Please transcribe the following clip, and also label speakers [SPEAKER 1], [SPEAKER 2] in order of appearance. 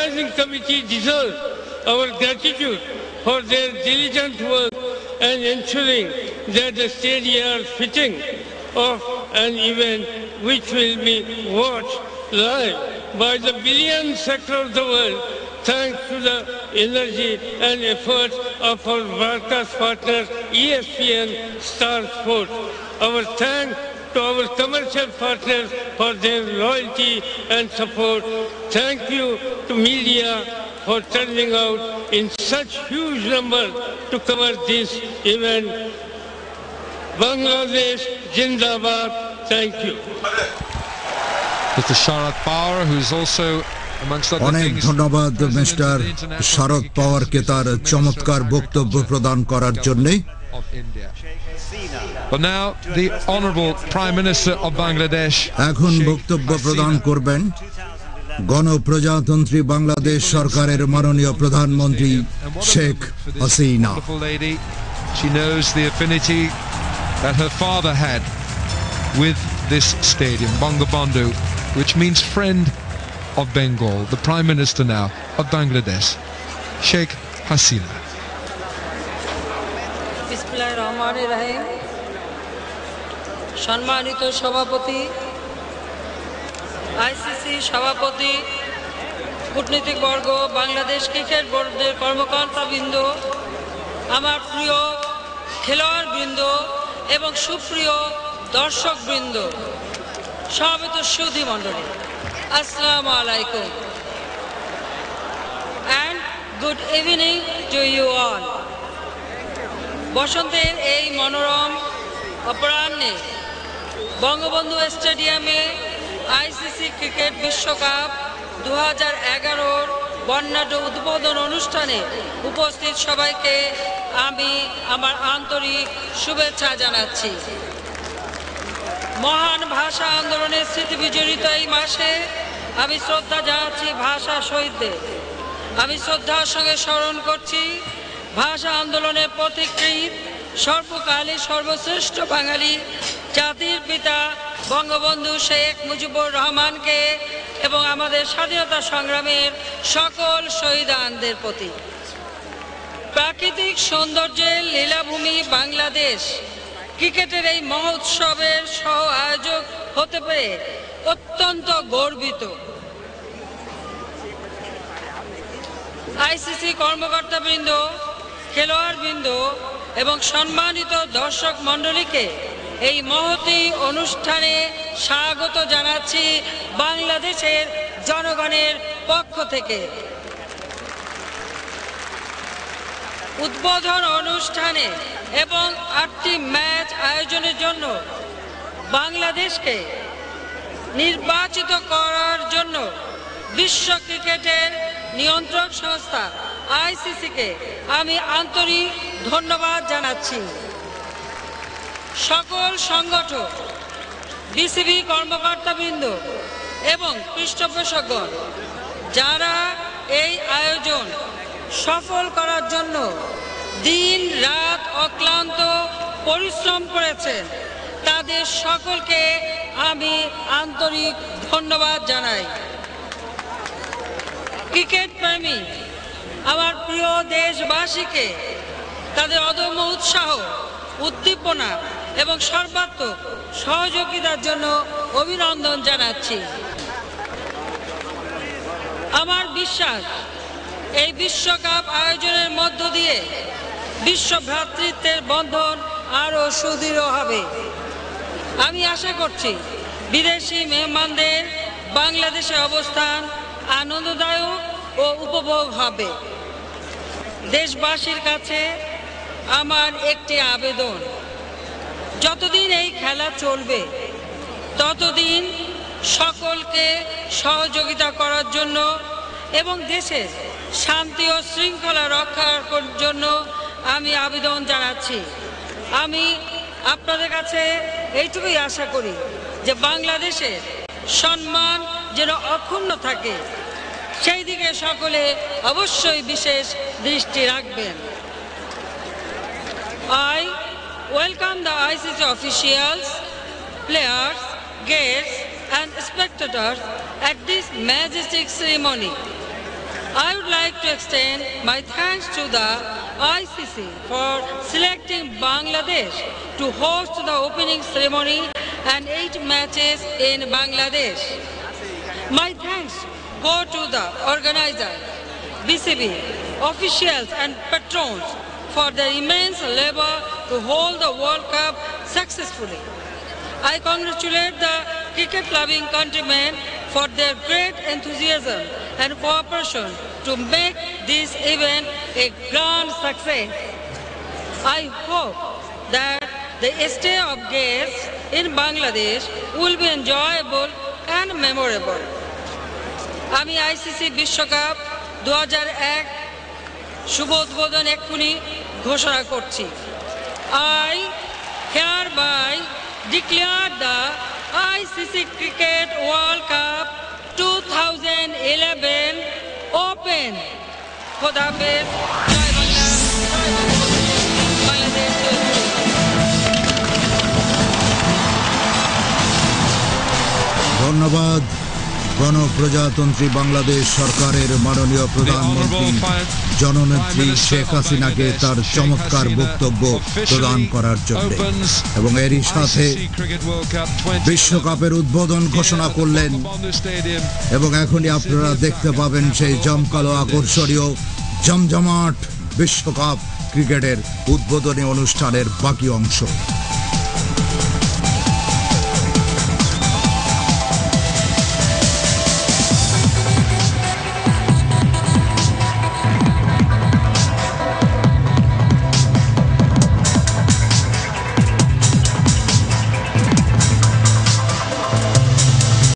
[SPEAKER 1] organizing committee deserves our gratitude for their diligent work and ensuring that the stadium fitting of an event which will be watched live by the billions across the world, thanks to the energy and efforts of our broadcast partner ESPN Star Sports. Our thanks to our commercial partners for their loyalty and support. Thank you to media for turning out in such huge numbers to cover this event. Bangladesh Jindabad. Thank you.
[SPEAKER 2] Mr. Sharad Pawar, who is also amongst other
[SPEAKER 3] অনেক
[SPEAKER 2] things
[SPEAKER 3] ধন্যবাদ mister Sharad পাওয়ারকে তার চমৎকার বক্তব্য প্রদান করার জন্য।
[SPEAKER 2] of India. But now the Honourable Prime Minister of Bangladesh
[SPEAKER 3] এখন বক্তব্য প্রদান করবেন গণপ্রজাতন্ত্রী বাংলাদেশ সরকারের মাননীয় প্রধানমন্ত্রী Sheikh Hasina.
[SPEAKER 2] She knows the affinity that her father had with this stadium, Bangabandhu, which means friend of Bengal. The Prime Minister now of Bangladesh, Sheikh Hasina.
[SPEAKER 4] বিসমিল্লাহিররহমানিররহিম। সম্মানিত সভাপতি, আইসিসি সভাপতি, কূটনীতিকবর্গ, বাংলাদেশ ক্রিকেট বোর্ডের কর্মকর্তাবৃন্দ, আমার প্রিয় খেলোয়াড়বৃন্দ এবং সুপ্রিয় দর্শকবৃন্দ, সমবেত সুধী মণ্ডলী, আসসালামু আলাইকুম and good evening to you all. বসন্তের এই মনোরম অপরাহ্নে বঙ্গবন্ধু স্টেডিয়ামে আইসিসি ক্রিকেট বিশ্বকাপ 2011 বর্ণাঢ্য উদ্বোধন অনুষ্ঠানে উপস্থিত সবাইকে আমি আমার আন্তরিক শুভেচ্ছা জানাচ্ছি। মহান ভাষা আন্দোলনের স্মৃতি বিজড়িত এই মাসে আমি শ্রদ্ধা জানাচ্ছি ভাষা শহীদদের। আমি শ্রদ্ধার সঙ্গে স্মরণ করছি ভাষা আন্দোলনের পথিকৃৎ সর্বকালের সর্বশ্রেষ্ঠ বাঙালি জাতির পিতা বঙ্গবন্ধু শেখ মুজিবুর রহমানকে এবং আমাদের স্বাধীনতা সংগ্রামের সকল শহীদানদের প্রতি। প্রাকৃতিক সৌন্দর্যের লীলাভূমি বাংলাদেশ ক্রিকেটের এই মহোৎসবের সহ আয়োজক হতে পেরে অত্যন্ত গর্বিত। আইসিসি কর্মকর্তাবৃন্দ, খেলোয়াড়বৃন্দ এবং সম্মানিত দর্শক মণ্ডলীকে এই মহতী অনুষ্ঠানে স্বাগত জানাচ্ছি বাংলাদেশের জনগণের পক্ষ থেকে। উদ্বোধন অনুষ্ঠানে এবং 8টি ম্যাচ আয়োজনের জন্য বাংলাদেশকে নির্বাচিত করার জন্য বিশ্ব ক্রিকেটের নিয়ন্ত্রক সংস্থা আইসিসিকে আমি আন্তরিক ধন্যবাদ জানাচ্ছি। সকল সংগঠক, বিসিবি কর্মকর্তাবৃন্দ এবং পৃষ্ঠপোষকগণ যারা এই আয়োজন সফল করার জন্য দিন রাত অক্লান্ত পরিশ্রম করেছেন, তাদের সকলকে আমি আন্তরিক ধন্যবাদ জানাই। ক্রিকেট প্রেমী আমার প্রিয় দেশবাসীকে তাদের অদম্য উৎসাহ, উদ্দীপনা এবং সর্বাত্মক সহযোগিতার জন্য অভিনন্দন জানাচ্ছি। আমার বিশ্বাস এই বিশ্বকাপ আয়োজনের মধ্য দিয়ে বিশ্ব ভ্রাতৃত্বের বন্ধন আরও সুদৃঢ় হবে। আমি আশা করছি বিদেশি মেহমানদের বাংলাদেশে অবস্থান আনন্দদায়ক ও উপভোগ হবে। দেশবাসীর কাছে আমার একটি আবেদন, যতদিন এই খেলা চলবে ততদিন সকলকে সহযোগিতা করার জন্য এবং দেশের শান্তি ও শৃঙ্খলা রক্ষার জন্য আমি আবেদন জানাচ্ছি। আমি আপনাদের কাছে এইটুকুই আশা করি যে বাংলাদেশের সম্মান যেন অক্ষুণ্ণ থাকে, সেই দিকে সকলে অবশ্যই বিশেষ দৃষ্টি রাখবেন। I welcome the ICC officials, players, guests and spectators at this majestic ceremony. I would like to extend my thanks to the ICC for selecting Bangladesh to host the opening ceremony and 8 matches in Bangladesh. My thanks go to the organizer, BCB, officials and patrons for their immense labor to hold the World Cup successfully. I congratulate the cricket-loving countrymen for their great enthusiasm and cooperation to make this event a grand success. I hope that the stay of guests in Bangladesh will be enjoyable and memorable. আমি ICC বিশ্বকাপ 2001 শুভ উদ্বোধন এক্ষুনি ঘোষণা করছি। I hereby declare the ICC Cricket World Cup 2011 open. খোদা হাফেজ। জয় বাংলা, জয় বঙ্গবন্ধু, বাংলাদেশ চলছে।
[SPEAKER 3] ধন্যবাদ গণপ্রজাতন্ত্রী বাংলাদেশ সরকারের মাননীয় প্রধানমন্ত্রী জননেত্রী শেখ হাসিনাকে তার চমৎকার বক্তব্য প্রদান করার জন্য, এবং এরই সাথে বিশ্বকাপের উদ্বোধন ঘোষণা করলেন। এবং এখনই আপনারা দেখতে পাবেন সেই জমকালো আকর্ষণীয় জমজমাট বিশ্বকাপ ক্রিকেটের উদ্বোধনী অনুষ্ঠানের বাকি অংশ।